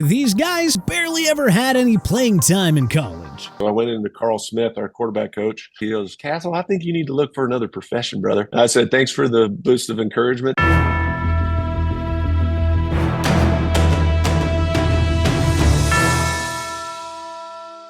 These guys barely ever had any playing time in college. I went into Carl Smith, our quarterback coach. He goes, "Castle, I think you need to look for another profession, brother." I said, "Thanks for the boost of encouragement."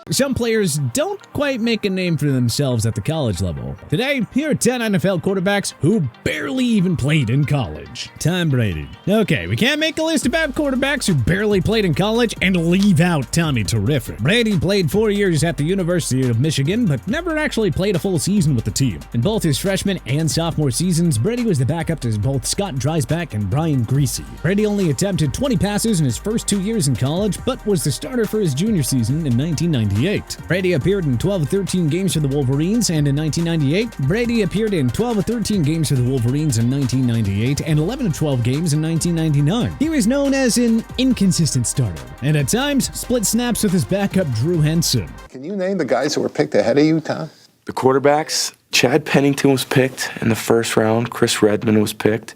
Some players don't quite make a name for themselves at the college level. Today, here are 10 NFL quarterbacks who barely even played in college. Tom Brady. Okay, we can't make a list about quarterbacks who barely played in college and leave out Tommy Terrific. Brady played 4 years at the University of Michigan, but never actually played a full season with the team. In both his freshman and sophomore seasons, Brady was the backup to both Scott Dreisbach and Brian Griese. Brady only attempted 20 passes in his first 2 years in college, but was the starter for his junior season in 1998. Brady appeared in 12 of 13 games for the Wolverines, and in 1998, Brady appeared in 12 of 13 games for the Wolverines in 1998 and 11 of 12 games in 1999. He was known as an inconsistent starter, and at times split snaps with his backup Drew Henson. Can you name the guys who were picked ahead of you, Tom? The quarterbacks, Chad Pennington was picked in the first round. Chris Redman was picked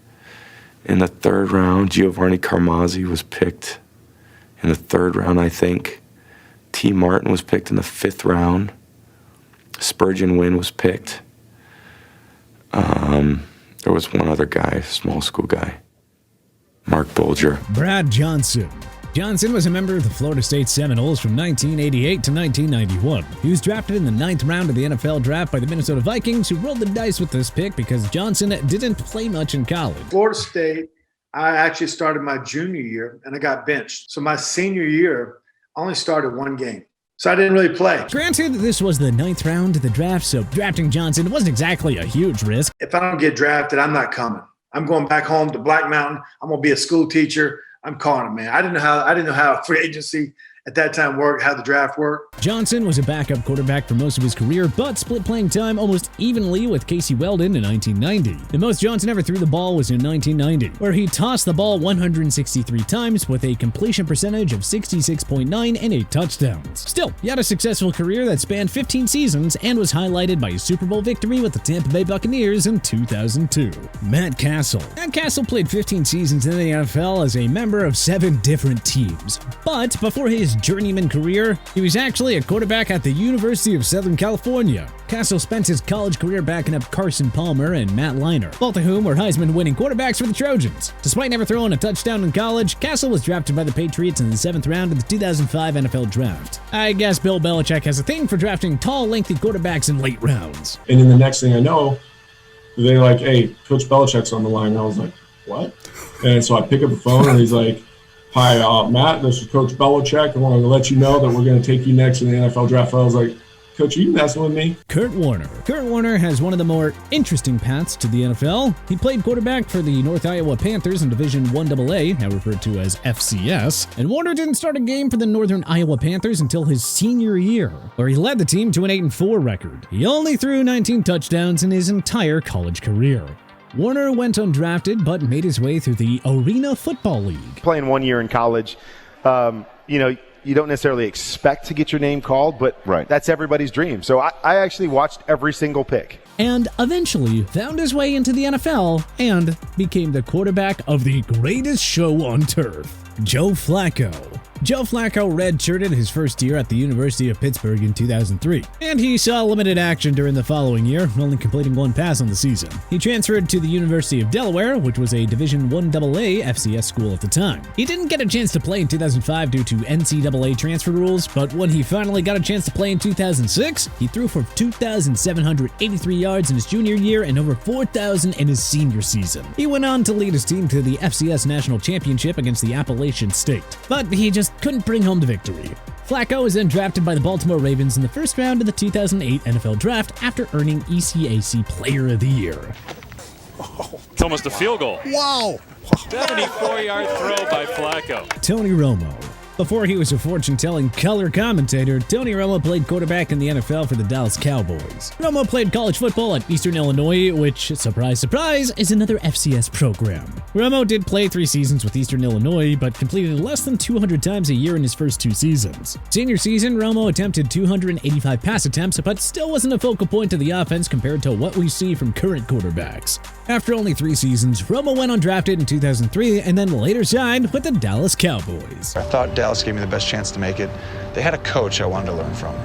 in the third round. Giovanni Carmazzi was picked in the third round, I think. T. Martin was picked in the fifth round. Spurgeon Wynn was picked. There was one other guy, small school guy, Mark Bolger. Brad Johnson. Johnson was a member of the Florida State Seminoles from 1988 to 1991. He was drafted in the 9th round of the NFL draft by the Minnesota Vikings, who rolled the dice with this pick because Johnson didn't play much in college. Florida State, I actually started my junior year, and I got benched. So my senior year, I only started one game. So I didn't really play. Granted, this was the 9th round of the draft, so drafting Johnson wasn't exactly a huge risk. If I don't get drafted, I'm not coming. I'm going back home to Black Mountain. I'm going to be a school teacher. I'm calling it, man. I didn't know how free agency at that time worked, how the draft worked. Johnson was a backup quarterback for most of his career, but split playing time almost evenly with Casey Weldon in 1990. The most Johnson ever threw the ball was in 1990, where he tossed the ball 163 times with a completion percentage of 66.9 and 8 touchdowns. Still, he had a successful career that spanned 15 seasons and was highlighted by a Super Bowl victory with the Tampa Bay Buccaneers in 2002. Matt Castle. Matt Castle played 15 seasons in the NFL as a member of 7 different teams, but before his journeyman career, he was actually a quarterback at the University of Southern California. Castle spent his college career backing up Carson Palmer and Matt Leinart, both of whom were Heisman-winning quarterbacks for the Trojans. Despite never throwing a touchdown in college, Castle was drafted by the Patriots in the 7th round of the 2005 NFL Draft. I guess Bill Belichick has a thing for drafting tall, lengthy quarterbacks in late rounds. And then the next thing I know, they're like, "Hey, Coach Belichick's on the line." And I was like, "What?" And so I pick up the phone, and he's like, "Hi, Matt, this is Coach Belichick. I want to let you know that we're going to take you next in the NFL draft." I was like, "Coach, are you messing with me?" Kurt Warner. Kurt Warner has one of the more interesting paths to the NFL. He played quarterback for the North Iowa Panthers in Division 1AA, now referred to as FCS, and Warner didn't start a game for the Northern Iowa Panthers until his senior year, where he led the team to an 8-4 record. He only threw 19 touchdowns in his entire college career. Warner went undrafted, but made his way through the Arena Football League. Playing 1 year in college, you don't necessarily expect to get your name called, but that's everybody's dream. So I actually watched every single pick. And eventually found his way into the NFL and became the quarterback of the greatest show on turf, Joe Flacco. Joe Flacco redshirted his first year at the University of Pittsburgh in 2003, and he saw limited action during the following year, only completing 1 pass on the season. He transferred to the University of Delaware, which was a Division 1AA FCS school at the time. He didn't get a chance to play in 2005 due to NCAA transfer rules, but when he finally got a chance to play in 2006, he threw for 2,783 yards in his junior year and over 4,000 in his senior season. He went on to lead his team to the FCS National Championship against the Appalachian State, but he just couldn't bring home the victory. Flacco was then drafted by the Baltimore Ravens in the first round of the 2008 NFL Draft after earning ECAC Player of the Year. It's almost a field goal. Wow! 74-yard throw by Flacco. Tony Romo. Before he was a fortune-telling color commentator, Tony Romo played quarterback in the NFL for the Dallas Cowboys. Romo played college football at Eastern Illinois, which, surprise, surprise, is another FCS program. Romo did play 3 seasons with Eastern Illinois, but completed less than 200 times a year in his first 2 seasons. Senior season, Romo attempted 285 pass attempts, but still wasn't a focal point of the offense compared to what we see from current quarterbacks. After only 3 seasons, Romo went undrafted in 2003 and then later signed with the Dallas Cowboys. I thought Dallas gave me the best chance to make it. They had a coach I wanted to learn from.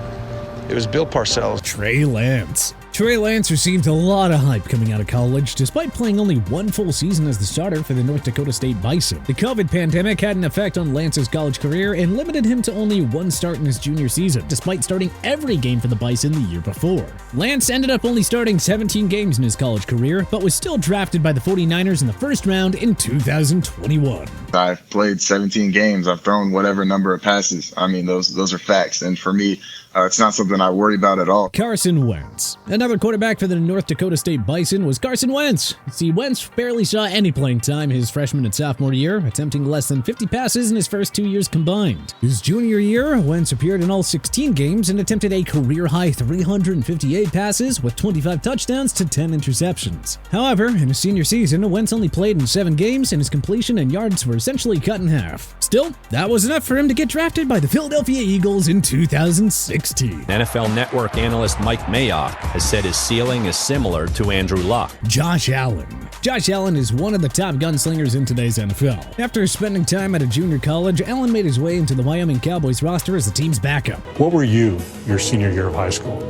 It was Bill Parcells. Trey Lance. Trey Lance received a lot of hype coming out of college, despite playing only one full season as the starter for the North Dakota State Bison. The COVID pandemic had an effect on Lance's college career and limited him to only one start in his junior season, despite starting every game for the Bison the year before. Lance ended up only starting 17 games in his college career, but was still drafted by the 49ers in the first round in 2021. I've played 17 games. I've thrown whatever number of passes. I mean, those are facts. And for me, it's not something I worry about at all. Carson Wentz. Another quarterback for the North Dakota State Bison was Carson Wentz. See, Wentz barely saw any playing time his freshman and sophomore year, attempting less than 50 passes in his first 2 years combined. His junior year, Wentz appeared in all 16 games and attempted a career-high 358 passes with 25 touchdowns to 10 interceptions. However, in his senior season, Wentz only played in 7 games and his completion and yards were essentially cut in half. Still, that was enough for him to get drafted by the Philadelphia Eagles in 2016. NFL Network analyst Mike Mayock has said his ceiling is similar to Andrew Luck. Josh Allen. Josh Allen is one of the top gunslingers in today's NFL. After spending time at a junior college, Allen made his way into the Wyoming Cowboys roster as the team's backup. What were you your senior year of high school?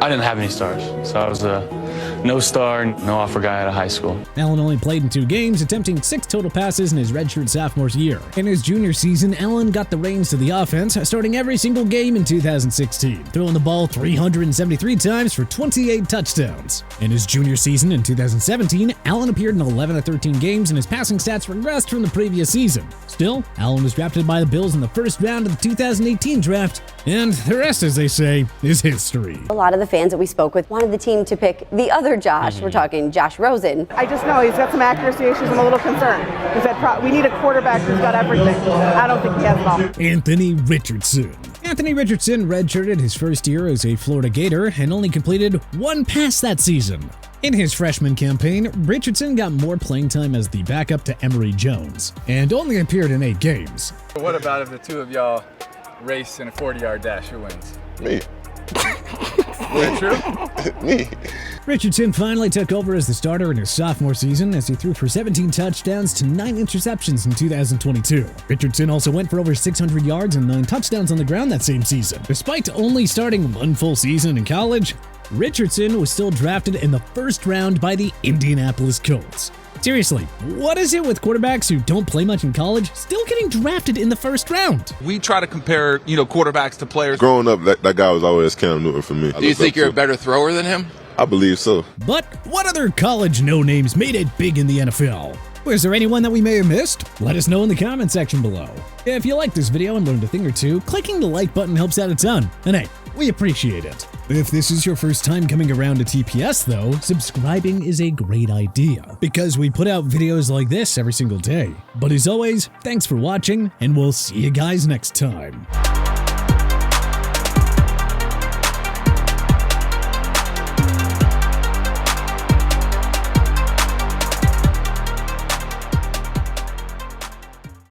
I didn't have any stars, so I was a no star, no offer guy out of high school. Allen only played in 2 games, attempting 6 total passes in his redshirt sophomore year. In his junior season, Allen got the reins to the offense, starting every single game in 2016, throwing the ball 373 times for 28 touchdowns. In his junior season in 2017, Allen appeared in 11 of 13 games and his passing stats regressed from the previous season. Still, Allen was drafted by the Bills in the first round of the 2018 draft, and the rest, as they say, is history. A lot of the fans that we spoke with wanted the team to pick the other Josh. We're talking Josh Rosen. I just know he's got some accuracy issues. I'm a little concerned. He said we need a quarterback who's got everything. I don't think he has it all. Anthony Richardson. Anthony Richardson redshirted his first year as a Florida Gator and only completed 1 pass that season. In his freshman campaign, Richardson got more playing time as the backup to Emory Jones and only appeared in 8 games. What about if the two of y'all race in a 40-yard dash? Who wins? Me. Is that true? Me. Richardson finally took over as the starter in his sophomore season as he threw for 17 touchdowns to 9 interceptions in 2022. Richardson also went for over 600 yards and 9 touchdowns on the ground that same season. Despite only starting 1 full season in college, Richardson was still drafted in the first round by the Indianapolis Colts. Seriously, what is it with quarterbacks who don't play much in college still getting drafted in the first round? We try to compare, quarterbacks to players. Growing up, that guy was always Cam Newton for me. Do you think you're a better thrower than him? I believe so. But what other college no-names made it big in the NFL? Was there anyone that we may have missed? Let us know in the comment section below. If you liked this video and learned a thing or two, clicking the like button helps out a ton. And hey, we appreciate it. If this is your first time coming around to TPS though, subscribing is a great idea because we put out videos like this every single day. But as always, thanks for watching and we'll see you guys next time.